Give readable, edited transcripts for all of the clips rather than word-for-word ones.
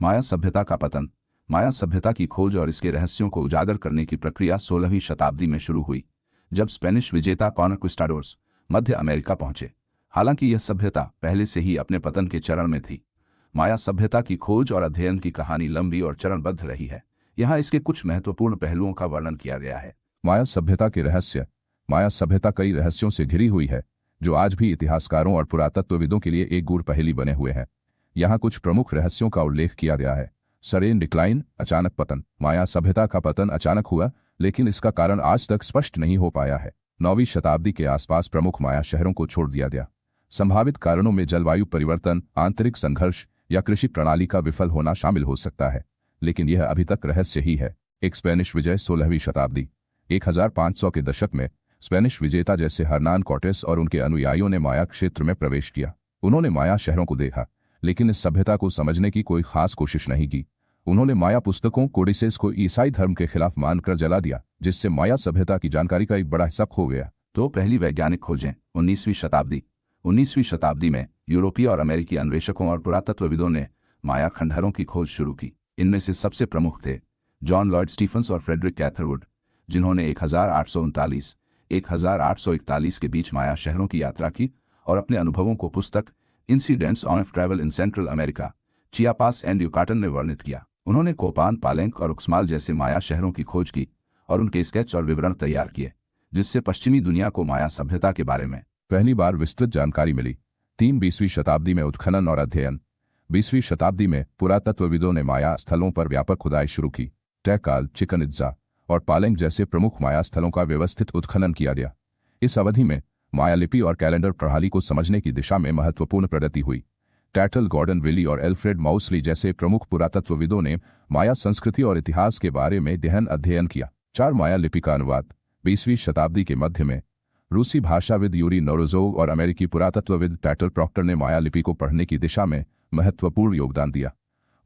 माया सभ्यता का पतन। माया सभ्यता की खोज और इसके रहस्यों को उजागर करने की प्रक्रिया 16वीं शताब्दी में शुरू हुई, जब स्पेनिश विजेता कॉन्क्विस्टाडोर्स मध्य अमेरिका पहुंचे। हालांकि यह सभ्यता पहले से ही अपने पतन के चरण में थी। माया सभ्यता की खोज और अध्ययन की कहानी लंबी और चरणबद्ध रही है। यहाँ इसके कुछ महत्वपूर्ण पहलुओं का वर्णन किया गया है। माया सभ्यता के रहस्य। माया सभ्यता कई रहस्यों से घिरी हुई है, जो आज भी इतिहासकारों और पुरातत्वविदों के लिए एक गूढ़ पहेली बने हुए हैं। यहाँ कुछ प्रमुख रहस्यों का उल्लेख किया गया है। सडेन डिक्लाइन, अचानक पतन। माया सभ्यता का पतन अचानक हुआ, लेकिन इसका कारण आज तक स्पष्ट नहीं हो पाया है। 9वीं शताब्दी के आसपास प्रमुख माया शहरों को छोड़ दिया गया। संभावित कारणों में जलवायु परिवर्तन, आंतरिक संघर्ष या कृषि प्रणाली का विफल होना शामिल हो सकता है, लेकिन यह अभी तक रहस्य ही है। एक स्पेनिश विजय। 16वीं शताब्दी। 1500 के दशक में स्पेनिश विजेता जैसे हर्नान कॉर्टेस और उनके अनुयायियों ने माया क्षेत्र में प्रवेश किया। उन्होंने माया शहरों को देखा, लेकिन इस सभ्यता को समझने की कोई खास कोशिश नहीं की। उन्होंने माया पुस्तकों कोडिसेस को ईसाई धर्म के खिलाफ मानकर जला दिया, जिससे माया सभ्यता की जानकारी का एक बड़ा हिस्सा खो गया। तो पहली वैज्ञानिक खोजें। 19वीं शताब्दी। 19वीं शताब्दी में यूरोपीय और अमेरिकी अन्वेषकों और पुरातत्वविदों ने माया खंडहरों की खोज शुरू की। इनमें से सबसे प्रमुख थे जॉन लॉयड स्टीफंस और फ्रेडरिक कैथरवुड, जिन्होंने 1839-1841 के बीच माया शहरों की यात्रा की और अपने अनुभवों को पुस्तक incidents of travel in central America, Chiapas and Yucatan में वर्णित किया। उन्होंने कोपान, पालेंक और उक्समाल जैसे माया शहरों की खोज की और उनके स्केच और विवरण तैयार किए, जिससे पश्चिमी दुनिया को माया सभ्यता के बारे में पहली बार विस्तृत जानकारी मिली। 20वीं शताब्दी में उत्खनन और अध्ययन। 20वीं शताब्दी में पुरातत्वविदों ने माया स्थलों पर व्यापक खुदाई शुरू की। टैकाल, चिकन इत्जा और पालेंग जैसे प्रमुख माया स्थलों का व्यवस्थित उत्खनन किया गया। इस अवधि में माया लिपि और कैलेंडर प्रणाली को समझने की दिशा में महत्वपूर्ण प्रगति हुई। टैटल, गॉर्डन विली और एल्फ्रेड माउसली जैसे प्रमुख पुरातत्वविदों ने माया संस्कृति और इतिहास के बारे में गहन अध्ययन किया। 4 माया लिपि का अनुवाद। 20वीं शताब्दी के मध्य में रूसी भाषाविद यूरी नोरोजोव और अमेरिकी पुरातत्वविद टैटल प्रॉक्टर ने माया लिपि को पढ़ने की दिशा में महत्वपूर्ण योगदान दिया।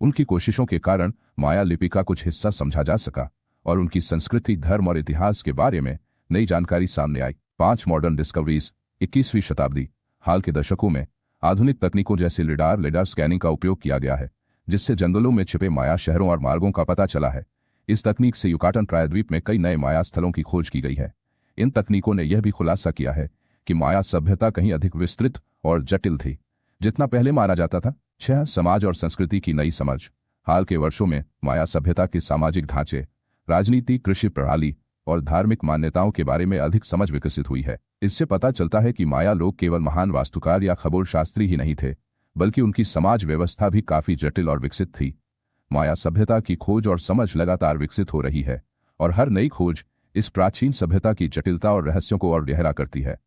उनकी कोशिशों के कारण माया लिपि का कुछ हिस्सा समझा जा सका और उनकी संस्कृति, धर्म और इतिहास के बारे में नई जानकारी सामने आई। 5 मॉडर्न डिस्कवरीज। 21वीं शताब्दी। हाल के दशकों में आधुनिक तकनीकों जैसे लिडार स्कैनिंग का उपयोग किया गया है, जिससे जंगलों में छिपे माया शहरों और मार्गों का पता चला है। इस तकनीक से युकाटन प्रायद्वीप में कई नए माया स्थलों की खोज की गई है। इन तकनीकों ने यह भी खुलासा किया है कि माया सभ्यता कहीं अधिक विस्तृत और जटिल थी, जितना पहले माना जाता था। 6 समाज और संस्कृति की नई समझ। हाल के वर्षों में माया सभ्यता के सामाजिक ढांचे, राजनीति, कृषि प्रणाली और धार्मिक मान्यताओं के बारे में अधिक समझ विकसित हुई है। इससे पता चलता है कि माया लोग केवल महान वास्तुकार या खगोलशास्त्री ही नहीं थे, बल्कि उनकी समाज व्यवस्था भी काफी जटिल और विकसित थी। माया सभ्यता की खोज और समझ लगातार विकसित हो रही है, और हर नई खोज इस प्राचीन सभ्यता की जटिलता और रहस्यों को और गहरा करती है।